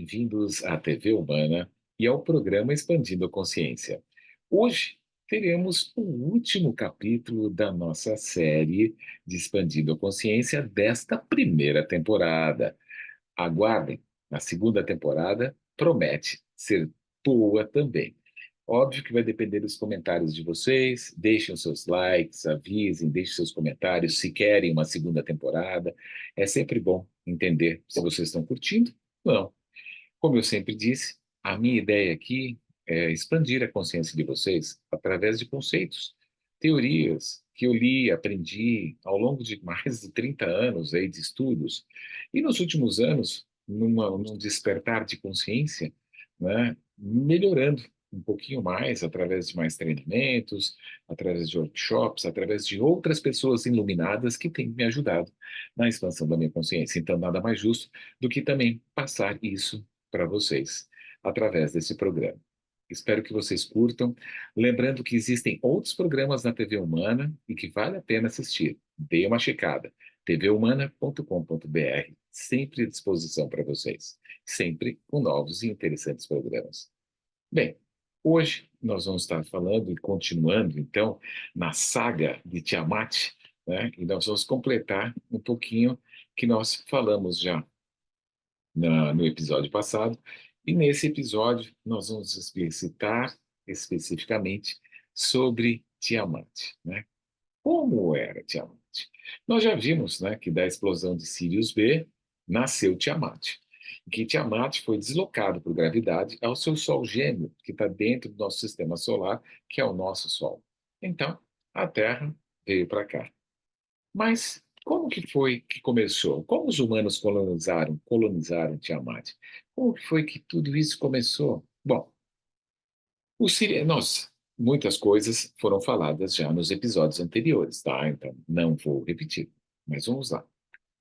bem-vindos à TV Humana e ao programa Expandindo a Consciência. Hoje teremos o último capítulo da nossa série de Expandindo a Consciência desta primeira temporada. Aguardem, a segunda temporada promete ser boa também. Óbvio que vai depender dos comentários de vocês. Deixem os seus likes, avisem, deixem seus comentários se querem uma segunda temporada. É sempre bom entender se vocês estão curtindo ou não. Como eu sempre disse, a minha ideia aqui é expandir a consciência de vocês através de conceitos, teorias que eu li, aprendi ao longo de mais de 30 anos aí de estudos. E nos últimos anos, num despertar de consciência, né, melhorando um pouquinho mais através de mais treinamentos, através de workshops, através de outras pessoas iluminadas que têm me ajudado na expansão da minha consciência. Então, nada mais justo do que também passar isso para vocês através desse programa. Espero que vocês curtam. Lembrando que existem outros programas na TV Humana e que vale a pena assistir. Dê uma checada. tvhumana.com.br, sempre à disposição para vocês. Sempre com novos e interessantes programas. Bem, hoje nós vamos estar falando e continuando, então, na saga de Tiamat, né? E nós vamos completar um pouquinho que nós falamos já no episódio passado. E nesse episódio, nós vamos explicitar especificamente sobre Tiamat, né? Como era Tiamat? Nós já vimos, né, que da explosão de Sirius B nasceu Tiamat. E que Tiamat foi deslocado por gravidade ao seu Sol gêmeo, que está dentro do nosso sistema solar, que é o nosso Sol. Então, a Terra veio para cá. Mas como que foi que começou? Como os humanos colonizaram Tiamat? Como que foi que tudo isso começou? Bom, muitas coisas foram faladas já nos episódios anteriores, tá? Então, não vou repetir, mas vamos lá.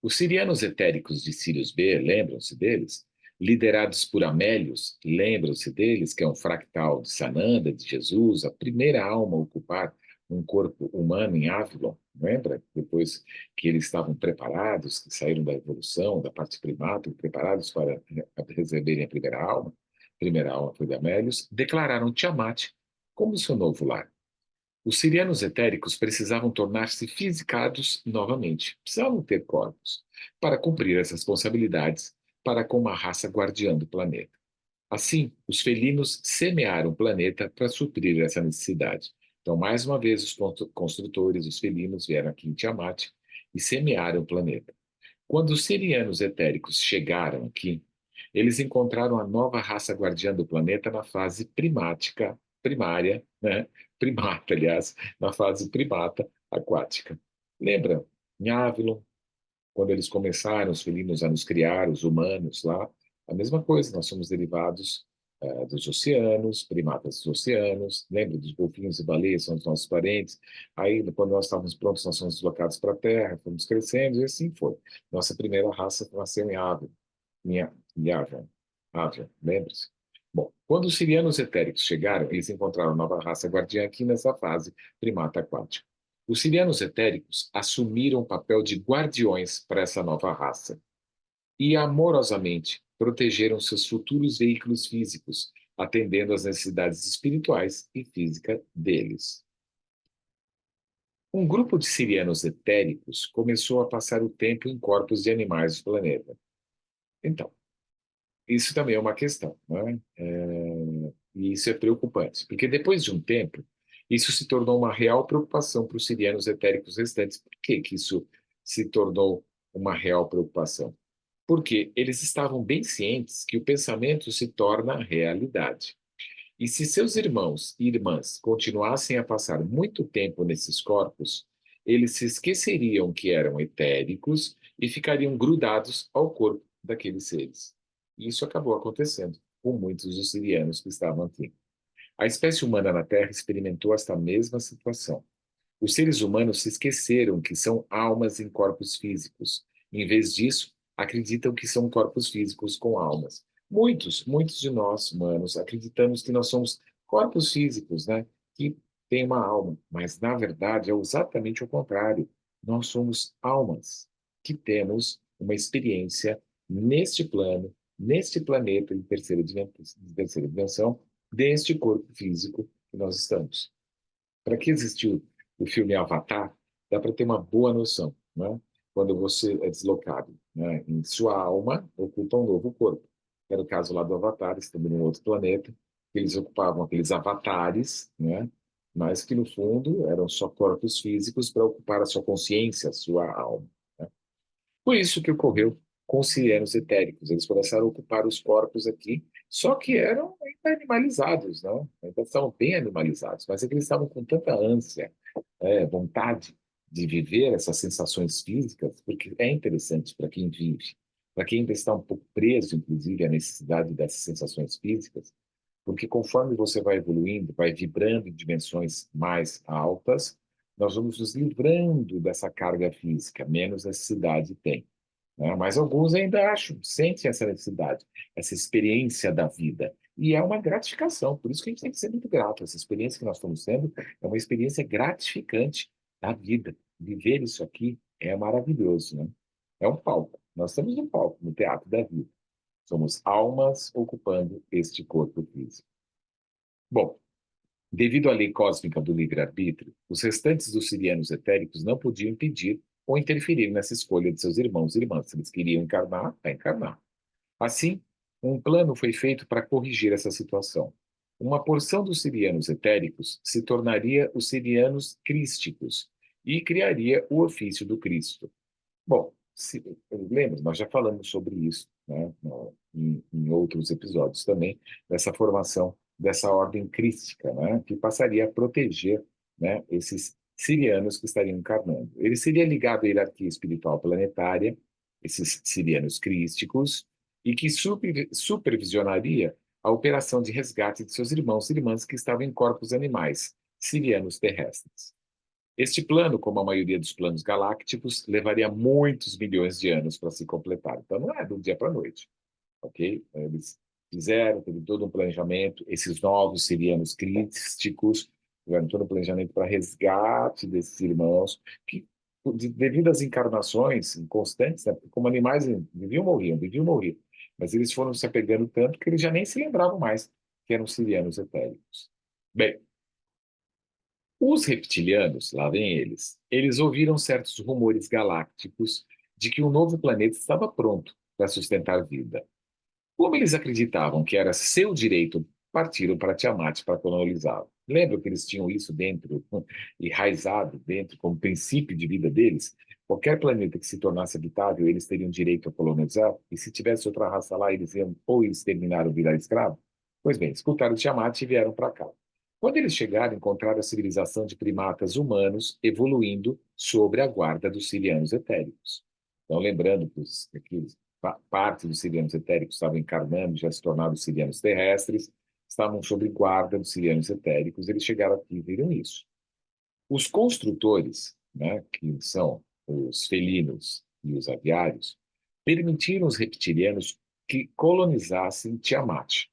Os sirianos etéricos de Sirius B, lembram-se deles? Liderados por Amélios, lembram-se deles, que é um fractal de Sananda, de Jesus, a primeira alma a ocupar um corpo humano em Avalon, lembra? Depois que eles estavam preparados, que saíram da evolução, da parte primata, preparados para receberem a primeira alma foi de Amélios, declararam Tiamat como seu novo lar. Os sirianos etéricos precisavam tornar-se fisicados novamente, precisavam ter corpos, para cumprir as responsabilidades para com uma raça guardiã do planeta. Assim, os felinos semearam o planeta para suprir essa necessidade. Então, mais uma vez, os construtores, os felinos, vieram aqui em Tiamat e semearam o planeta. Quando os sirianos etéricos chegaram aqui, eles encontraram a nova raça guardiã do planeta na fase primática, primária, né? Primata, aliás, na fase primata aquática. Lembra? Em Avalon, quando eles começaram, os felinos a nos criar, os humanos lá, a mesma coisa, nós somos derivados dos oceanos, primatas dos oceanos, lembra dos golfinhos e baleias, são os nossos parentes. Aí, quando nós estávamos prontos, nós fomos deslocados para a Terra, fomos crescendo, e assim foi. Nossa primeira raça nasceu em Avalon, em Avalon, lembra-se? Bom, quando os sirianos etéricos chegaram, eles encontraram nova raça guardiã aqui nessa fase primata aquática. Os sirianos etéricos assumiram o papel de guardiões para essa nova raça e amorosamente protegeram seus futuros veículos físicos, atendendo às necessidades espirituais e físicas deles. Um grupo de sirianos etéricos começou a passar o tempo em corpos de animais do planeta. Então, isso também é uma questão, né? E isso é preocupante, porque depois de um tempo, isso se tornou uma real preocupação para os sirianos etéricos restantes. Por que que isso se tornou uma real preocupação? Porque eles estavam bem cientes que o pensamento se torna realidade. E se seus irmãos e irmãs continuassem a passar muito tempo nesses corpos, eles se esqueceriam que eram etéricos e ficariam grudados ao corpo daqueles seres. E isso acabou acontecendo com muitos dos sirianos que estavam aqui. A espécie humana na Terra experimentou esta mesma situação. Os seres humanos se esqueceram que são almas em corpos físicos. Em vez disso, acreditam que são corpos físicos com almas. Muitos de nós, humanos, acreditamos que nós somos corpos físicos, né? Que têm uma alma. Mas, na verdade, é exatamente o contrário. Nós somos almas que temos uma experiência neste plano, neste planeta de terceira dimensão, deste corpo físico que nós estamos. Para que existiu o filme Avatar, dá para ter uma boa noção, né? Quando você é deslocado, né? Em sua alma ocupa um novo corpo. Era o caso lá do Avatar, estando em outro planeta, que eles ocupavam aqueles avatares, né? Mas que no fundo eram só corpos físicos para ocupar a sua consciência, a sua alma, né? Por isso que ocorreu com os sirianos etéricos. Eles começaram a ocupar os corpos aqui, só que eram ainda animalizados, não? Ainda estavam bem animalizados, mas é que eles estavam com tanta ânsia, vontade de viver essas sensações físicas, porque é interessante para quem vive, para quem ainda está um pouco preso, inclusive, à necessidade dessas sensações físicas, porque conforme você vai evoluindo, vai vibrando em dimensões mais altas, nós vamos nos livrando dessa carga física, menos necessidade tem, né? Mas alguns ainda acham, sentem essa necessidade, essa experiência da vida. E é uma gratificação, por isso que a gente tem que ser muito grato. Essa experiência que nós estamos tendo é uma experiência gratificante da vida. Viver isso aqui é maravilhoso, né? É um palco. Nós estamos no palco, no teatro da vida. Somos almas ocupando este corpo físico. Bom, devido à lei cósmica do livre-arbítrio, os restantes dos sirianos etéricos não podiam impedir ou interferir nessa escolha de seus irmãos e irmãs. Se eles queriam encarnar, vai encarnar. Assim, um plano foi feito para corrigir essa situação. Uma porção dos sirianos etéricos se tornaria os sirianos crísticos e criaria o ofício do Cristo. Bom, lembra, nós já falamos sobre isso, né, em outros episódios também, dessa formação dessa ordem crística, né, que passaria a proteger, né, esses sirianos que estariam encarnando. Ele seria ligado à hierarquia espiritual planetária, esses sirianos crísticos, e que supervisionaria a operação de resgate de seus irmãos e irmãs que estavam em corpos animais, sirianos terrestres. Este plano, como a maioria dos planos galácticos, levaria muitos milhões de anos para se completar. Então, não é do dia para a noite, ok? Eles fizeram, teve todo um planejamento. Esses novos sirianos crísticos tiveram todo um planejamento para resgate desses irmãos, que, devido às encarnações constantes, né, como animais viviam, morriam. Mas eles foram se apegando tanto que eles já nem se lembravam mais que eram sirianos etéricos. Bem, os reptilianos, lá vem eles ouviram certos rumores galácticos de que um novo planeta estava pronto para sustentar vida. Como eles acreditavam que era seu direito, partiram para Tiamat para colonizá-lo. Lembram que eles tinham isso dentro, enraizado dentro, como princípio de vida deles? Qualquer planeta que se tornasse habitável, eles teriam direito a colonizar, e se tivesse outra raça lá, eles iam ou eles terminaram virar escravo? Pois bem, escutaram Tiamat e vieram para cá. Quando eles chegaram, encontraram a civilização de primatas humanos evoluindo sobre a guarda dos sirianos etéricos. Então, lembrando que parte dos sirianos etéricos estavam encarnando, já se tornaram sirianos terrestres, estavam sob guarda dos sirianos etéricos, eles chegaram aqui e viram isso. Os construtores, né, que são os felinos e os aviários, permitiram os reptilianos que colonizassem Tiamat.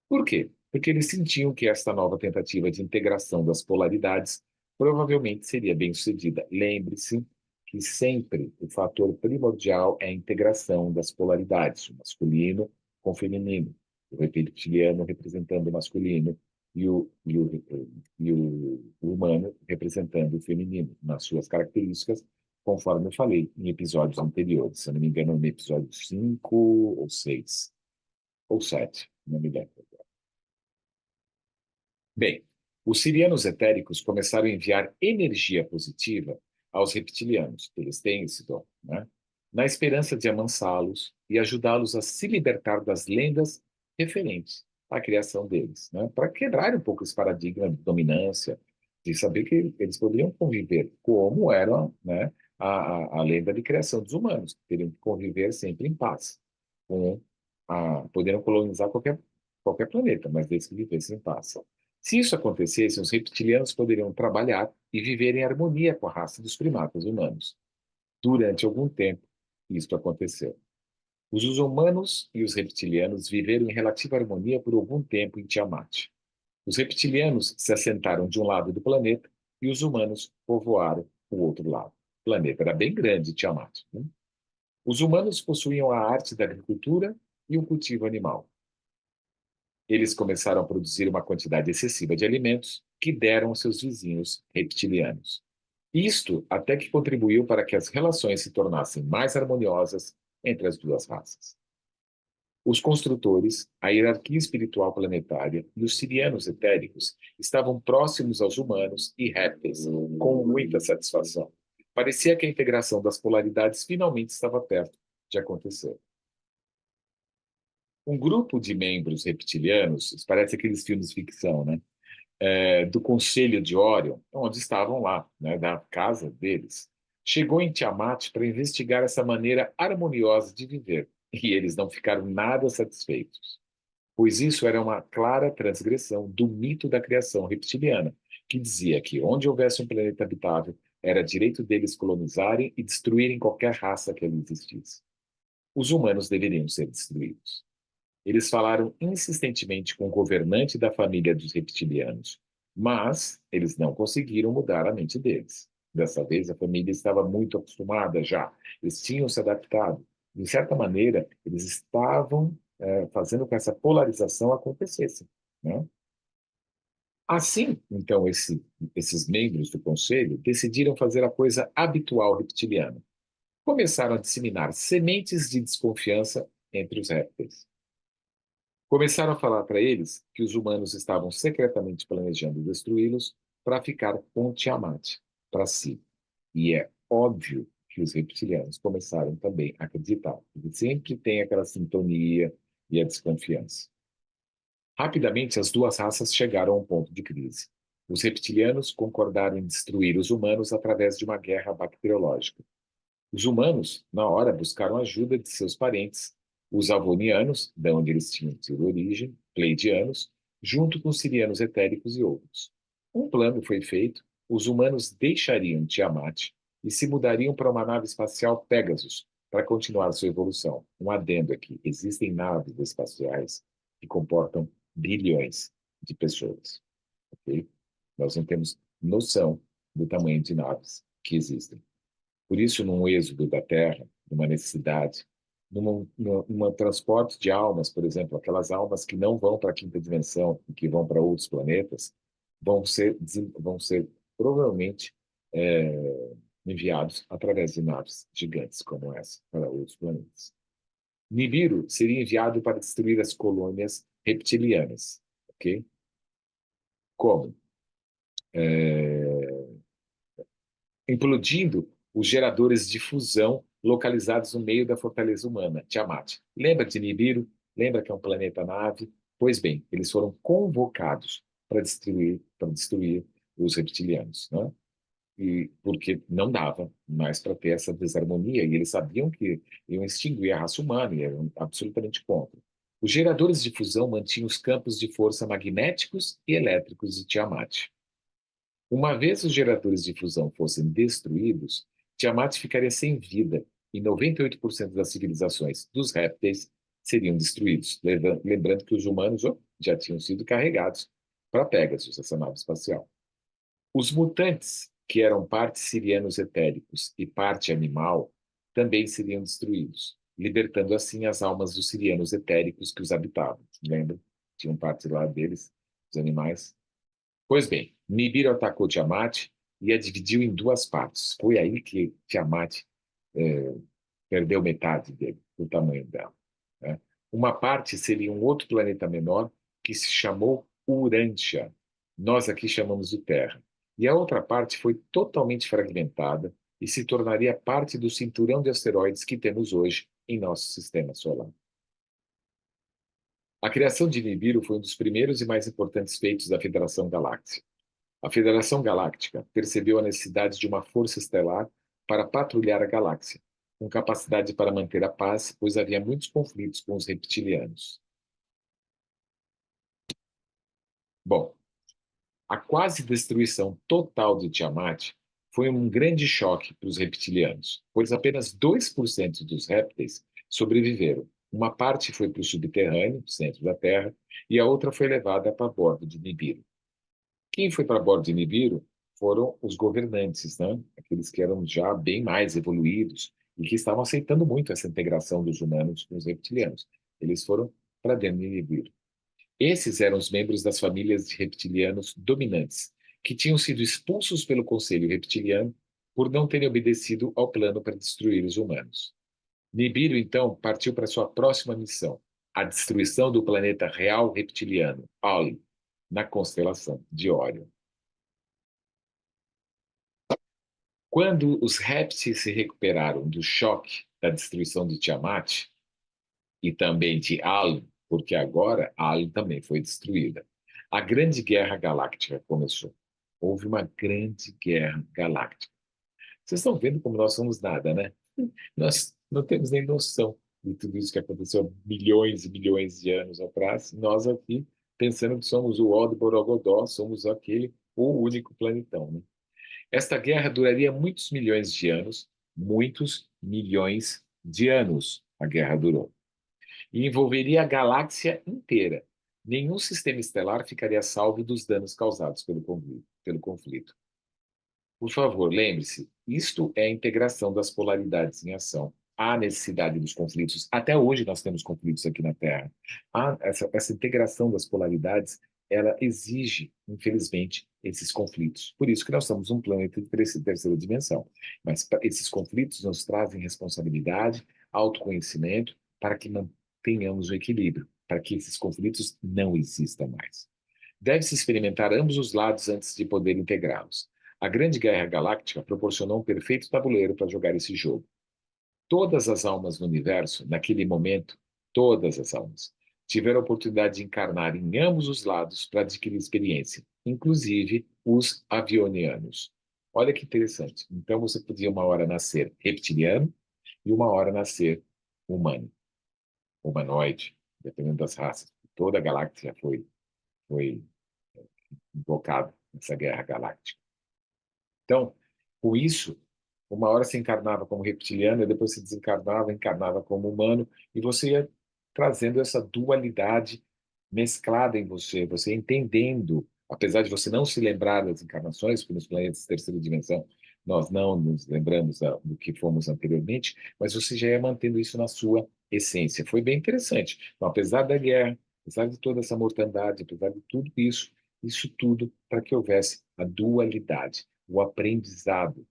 Por quê? Porque eles sentiam que esta nova tentativa de integração das polaridades provavelmente seria bem-sucedida. Lembre-se que sempre o fator primordial é a integração das polaridades, o masculino com o feminino, o reptiliano representando o masculino e o humano representando o feminino, nas suas características, conforme eu falei em episódios anteriores. Se eu não me engano, no episódio 5 ou 6, ou 7, não me lembro. Bem, os sirianos etéricos começaram a enviar energia positiva aos reptilianos, eles têm esse dom, né? Na esperança de amansá-los e ajudá-los a se libertar das lendas referentes à criação deles, né? Para quebrar um pouco esse paradigma de dominância, de saber que eles poderiam conviver como era, né, a lenda de criação dos humanos, que teriam que conviver sempre em paz, poderiam colonizar qualquer planeta, mas desde que vivessem em paz. Se isso acontecesse, os reptilianos poderiam trabalhar e viver em harmonia com a raça dos primatas humanos. Durante algum tempo, isto aconteceu. Os humanos e os reptilianos viveram em relativa harmonia por algum tempo em Tiamat. Os reptilianos se assentaram de um lado do planeta e os humanos povoaram o outro lado. O planeta era bem grande, Tiamat, né? Os humanos possuíam a arte da agricultura e o cultivo animal. Eles começaram a produzir uma quantidade excessiva de alimentos que deram aos seus vizinhos reptilianos. Isto até que contribuiu para que as relações se tornassem mais harmoniosas entre as duas raças. Os construtores, a hierarquia espiritual planetária e os sirianos etéricos estavam próximos aos humanos e répteis, com muita satisfação. Parecia que a integração das polaridades finalmente estava perto de acontecer. Um grupo de membros reptilianos, isso parece aqueles filmes de ficção, né? Do Conselho de Orion, onde estavam lá, né, da casa deles, chegou em Tiamat para investigar essa maneira harmoniosa de viver, e eles não ficaram nada satisfeitos, pois isso era uma clara transgressão do mito da criação reptiliana, que dizia que onde houvesse um planeta habitável, era direito deles colonizarem e destruírem qualquer raça que ali existisse. Os humanos deveriam ser destruídos. Eles falaram insistentemente com o governante da família dos reptilianos, mas eles não conseguiram mudar a mente deles. Dessa vez, a família estava muito acostumada já, eles tinham se adaptado. De certa maneira, eles estavam fazendo com que essa polarização acontecesse, né? Assim, então, esses membros do conselho decidiram fazer a coisa habitual reptiliana. Começaram a disseminar sementes de desconfiança entre os répteis. Começaram a falar para eles que os humanos estavam secretamente planejando destruí-los para ficar com Tiamat para si. E é óbvio que os reptilianos começaram também a acreditar, porque sempre tem aquela sintonia e a desconfiança. Rapidamente, as duas raças chegaram a um ponto de crise. Os reptilianos concordaram em destruir os humanos através de uma guerra bacteriológica. Os humanos, na hora, buscaram ajuda de seus parentes, os avonianos, de onde eles tinham tido origem, pleidianos, junto com os sirianos etéricos e outros. Um plano foi feito, os humanos deixariam Tiamat e se mudariam para uma nave espacial Pegasus para continuar sua evolução. Um adendo aqui, existem naves espaciais que comportam bilhões de pessoas, ok? Nós não temos noção do tamanho de naves que existem. Por isso, num êxodo da Terra, numa necessidade, num transporte de almas, por exemplo, aquelas almas que não vão para a quinta dimensão e que vão para outros planetas, vão ser provavelmente enviados através de naves gigantes como essa para outros planetas. Nibiru seria enviado para destruir as colônias reptilianas, ok? Como? Implodindo os geradores de fusão localizados no meio da fortaleza humana, Tiamat. Lembra de Nibiru? Lembra que é um planeta-nave? Pois bem, eles foram convocados para destruir os reptilianos, né? E porque não dava mais para ter essa desarmonia, e eles sabiam que iam extinguir a raça humana, e eram absolutamente contra. Os geradores de fusão mantinham os campos de força magnéticos e elétricos de Tiamat. Uma vez os geradores de fusão fossem destruídos, Tiamat ficaria sem vida e 98% das civilizações dos répteis seriam destruídos. Lembrando que os humanos já tinham sido carregados para Pegasus, essa nave espacial. Os mutantes, que eram parte sirianos etéricos e parte animal, também seriam destruídos, libertando assim as almas dos sirianos etéricos que os habitavam. Lembra? Tinham parte lá deles, os animais. Pois bem, Nibiru atacou Tiamat e a dividiu em duas partes. Foi aí que Tiamat perdeu metade do tamanho dela, né? Uma parte seria um outro planeta menor que se chamou Urantia. Nós aqui chamamos de Terra. E a outra parte foi totalmente fragmentada e se tornaria parte do cinturão de asteroides que temos hoje em nosso sistema solar. A criação de Nibiru foi um dos primeiros e mais importantes feitos da Federação Galáctica. A Federação Galáctica percebeu a necessidade de uma força estelar para patrulhar a galáxia, com capacidade para manter a paz, pois havia muitos conflitos com os reptilianos. Bom, a quase destruição total de Tiamat foi um grande choque para os reptilianos, pois apenas 2% dos répteis sobreviveram. Uma parte foi para o subterrâneo, centro da Terra, e a outra foi levada para bordo de Nibiru. Quem foi para bordo de Nibiru foram os governantes, né? Aqueles que eram já bem mais evoluídos e que estavam aceitando muito essa integração dos humanos com os reptilianos. Eles foram para dentro de Nibiru. Esses eram os membros das famílias de reptilianos dominantes, que tinham sido expulsos pelo Conselho Reptiliano por não terem obedecido ao plano para destruir os humanos. Nibiru, então, partiu para sua próxima missão, a destruição do planeta real reptiliano, Oli, na constelação de Órion. Quando os répteis se recuperaram do choque da destruição de Tiamat e também de Alien, porque agora Alien também foi destruída, a Grande Guerra Galáctica começou. Houve uma grande guerra galáctica. Vocês estão vendo como nós somos nada, né? Nós não temos nem noção de tudo isso que aconteceu há milhões e milhões de anos atrás. Nós aqui, pensando que somos o ó do Borogodó, somos aquele, o único planetão, né? Esta guerra duraria muitos milhões de anos a guerra durou, e envolveria a galáxia inteira. Nenhum sistema estelar ficaria salvo dos danos causados pelo conflito. Por favor, lembre-se, isto é a integração das polaridades em ação. Há necessidade dos conflitos. Até hoje nós temos conflitos aqui na Terra. Essa integração das polaridades, ela exige, infelizmente, esses conflitos. Por isso que nós somos um planeta de terceira dimensão. Mas esses conflitos nos trazem responsabilidade, autoconhecimento, para que mantenhamos o equilíbrio, para que esses conflitos não existam mais. Deve-se experimentar ambos os lados antes de poder integrá-los. A Grande Guerra Galáctica proporcionou um perfeito tabuleiro para jogar esse jogo. Todas as almas no universo, naquele momento, todas as almas, tiveram a oportunidade de encarnar em ambos os lados para adquirir experiência, inclusive os avionianos. Olha que interessante. Então você podia uma hora nascer reptiliano e uma hora nascer humano, humanoide, dependendo das raças. Toda a galáxia foi invocada nessa guerra galáctica. Então, com isso, uma hora você encarnava como reptiliano, e depois você desencarnava, encarnava como humano, e você ia trazendo essa dualidade mesclada em você, você entendendo, apesar de você não se lembrar das encarnações, porque nos planetas de terceira dimensão nós não nos lembramos do que fomos anteriormente, mas você já ia mantendo isso na sua essência. Foi bem interessante. Então, apesar da guerra, apesar de toda essa mortandade, apesar de tudo isso, isso tudo para que houvesse a dualidade, o aprendizado.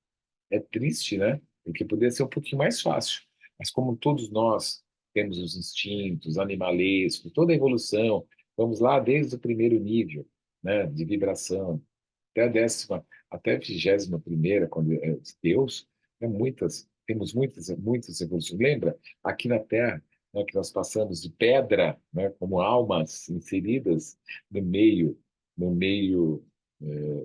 É triste, né? Porque poderia ser um pouquinho mais fácil. Mas como todos nós temos os instintos animalescos, toda a evolução, vamos lá desde o primeiro nível, né, de vibração, até a décima, até a 21ª, quando é Deus, temos muitas evoluções. Lembra, aqui na Terra, né, que nós passamos de pedra, né, como almas inseridas no meio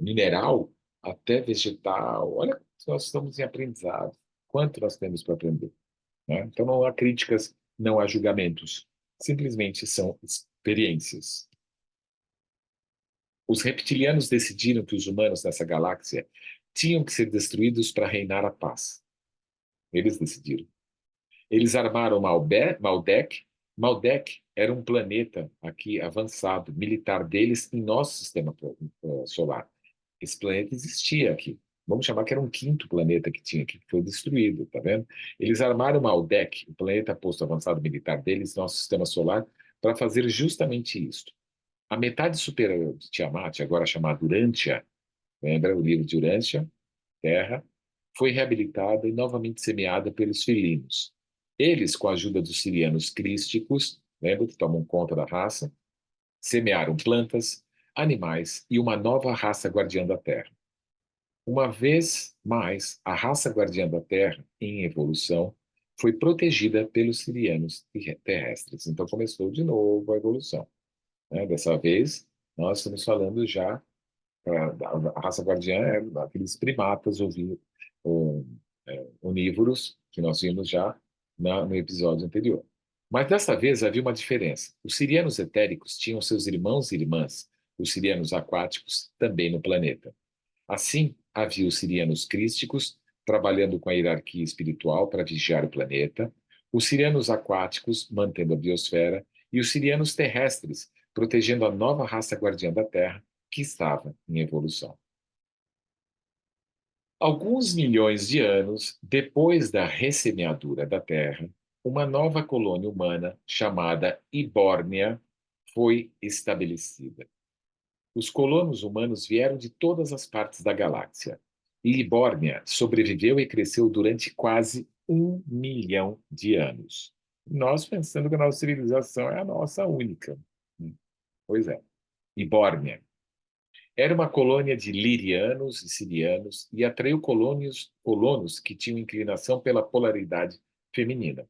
mineral, até vegetal. Olha, nós estamos em aprendizado. Quanto nós temos para aprender, né? Então não há críticas, não há julgamentos. Simplesmente são experiências. Os reptilianos decidiram que os humanos dessa galáxia tinham que ser destruídos para reinar a paz. Eles decidiram. Eles armaram Maldek. Maldek era um planeta aqui avançado, militar deles, em nosso sistema solar. Esse planeta existia aqui. Vamos chamar que era um quinto planeta que tinha aqui, que foi destruído, tá vendo? Eles armaram Maldek, o planeta posto avançado militar deles, nosso sistema solar, para fazer justamente isso. A metade superior de Tiamat, agora chamada Urantia, lembra o livro de Urantia, Terra, foi reabilitada e novamente semeada pelos felinos. Eles, com a ajuda dos sirianos crísticos, lembra que tomam conta da raça, semearam plantas, animais e uma nova raça guardiã da Terra. Uma vez mais, a raça guardiã da Terra, em evolução, foi protegida pelos sirianos terrestres. Então começou de novo a evolução, né? Dessa vez, nós estamos falando já, a raça guardiã é aqueles primatas onívoros que nós vimos já no episódio anterior. Mas dessa vez havia uma diferença. Os sirianos etéricos tinham seus irmãos e irmãs, os sirianos aquáticos, também no planeta. Assim, havia os sirianos crísticos, trabalhando com a hierarquia espiritual para vigiar o planeta, os sirianos aquáticos, mantendo a biosfera, e os sirianos terrestres, protegendo a nova raça guardiã da Terra, que estava em evolução. Alguns milhões de anos depois da ressemeadura da Terra, uma nova colônia humana chamada Ibórnia foi estabelecida. Os colonos humanos vieram de todas as partes da galáxia. E Ibórnia sobreviveu e cresceu durante quase 1 milhão de anos. Nós pensando que a nossa civilização é a nossa única. Pois é. Ibórnia era uma colônia de lirianos e sirianos e atraiu colonos que tinham inclinação pela polaridade feminina.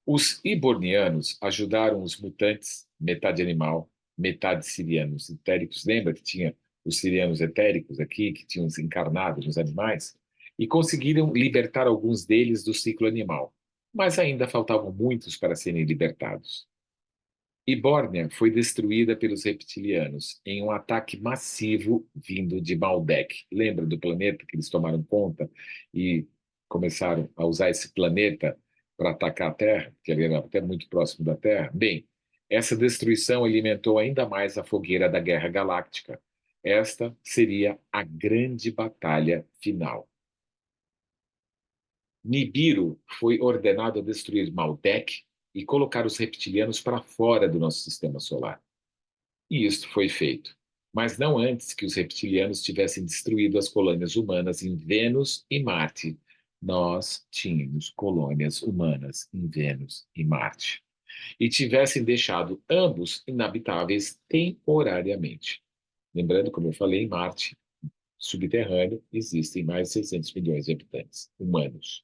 Os ibornianos ajudaram os mutantes, metade animal, metade sirianos etéricos. Lembra que tinha os sirianos etéricos aqui, que tinham encarnado nos animais? E conseguiram libertar alguns deles do ciclo animal. Mas ainda faltavam muitos para serem libertados. Ibórnia foi destruída pelos reptilianos em um ataque massivo vindo de Maldek. Lembra do planeta que eles tomaram conta e começaram a usar esse planeta para atacar a Terra, que ele era até muito próximo da Terra? Bem, essa destruição alimentou ainda mais a fogueira da Guerra Galáctica. Esta seria a grande batalha final. Nibiru foi ordenado a destruir Maldek e colocar os reptilianos para fora do nosso sistema solar. E isto foi feito, mas não antes que os reptilianos tivessem destruído as colônias humanas em Vênus e Marte. Nós tínhamos colônias humanas em Vênus e Marte. E tivessem deixado ambos inabitáveis temporariamente. Lembrando, como eu falei, em Marte subterrâneo existem mais de 600 milhões de habitantes humanos.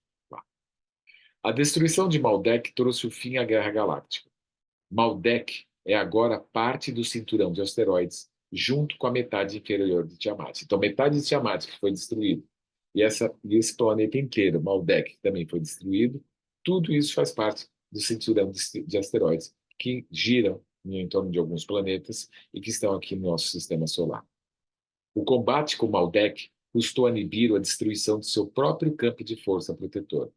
A destruição de Maldek trouxe o fim à Guerra Galáctica. Maldek é agora parte do cinturão de asteroides, junto com a metade inferior de Tiamat. Então, metade de Tiamat que foi destruído, e esse planeta inteiro, Maldek, que também foi destruído, tudo isso faz parte do cinturão de asteroides que giram em torno de alguns planetas e que estão aqui no nosso sistema solar. O combate com Maldek custou a Nibiru a destruição de seu próprio campo de força protetor,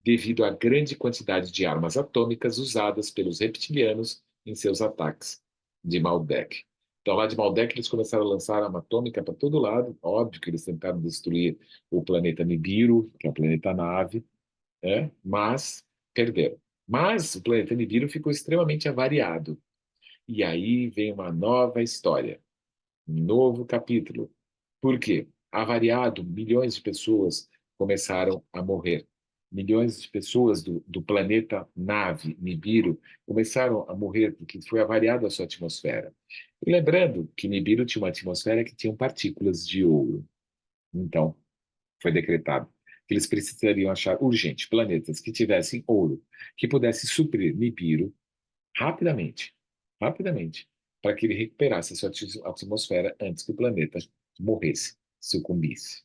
devido à grande quantidade de armas atômicas usadas pelos reptilianos em seus ataques de Maldek. Então, lá de Maldek, eles começaram a lançar arma atômica para todo lado. Óbvio que eles tentaram destruir o planeta Nibiru, que é o planeta nave, mas perderam. Mas o planeta Nibiru ficou extremamente avariado. E aí vem uma nova história, um novo capítulo. Por quê? Avariado, milhões de pessoas começaram a morrer. Milhões de pessoas do planeta nave Nibiru começaram a morrer porque foi avariada a sua atmosfera. E lembrando que Nibiru tinha uma atmosfera que tinha partículas de ouro. Então, foi decretado que eles precisariam achar urgente planetas que tivessem ouro, que pudessem suprir Nibiru rapidamente, rapidamente, para que ele recuperasse a sua atmosfera antes que o planeta morresse, sucumbisse.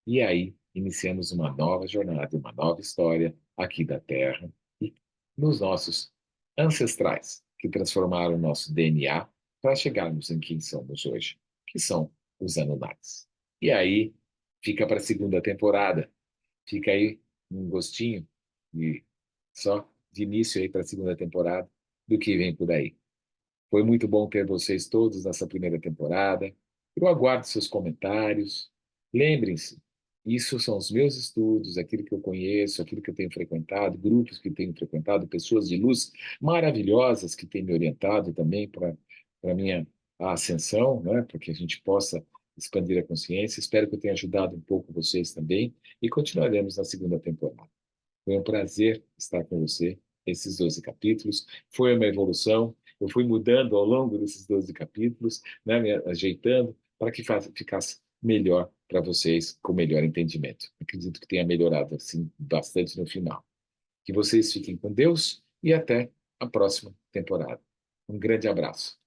E aí iniciamos uma nova jornada, uma nova história aqui da Terra e nos nossos ancestrais, que transformaram o nosso DNA para chegarmos em quem somos hoje, que são os Anunnakis. E aí fica para a segunda temporada, fica aí um gostinho e só de início aí para a segunda temporada do que vem por aí. Foi muito bom ter vocês todos nessa primeira temporada. Eu aguardo seus comentários. Lembrem-se, isso são os meus estudos, aquilo que eu conheço, aquilo que eu tenho frequentado, grupos que tenho frequentado, pessoas de luz maravilhosas que têm me orientado também para a minha ascensão, né? Para que a gente possa expandir a consciência. Espero que eu tenha ajudado um pouco vocês também e continuaremos na segunda temporada. Foi um prazer estar com você, esses 12 capítulos. Foi uma evolução. Eu fui mudando ao longo desses 12 capítulos, né, me ajeitando para que ficasse melhor para vocês, com melhor entendimento. Acredito que tenha melhorado assim bastante no final. Que vocês fiquem com Deus e até a próxima temporada. Um grande abraço.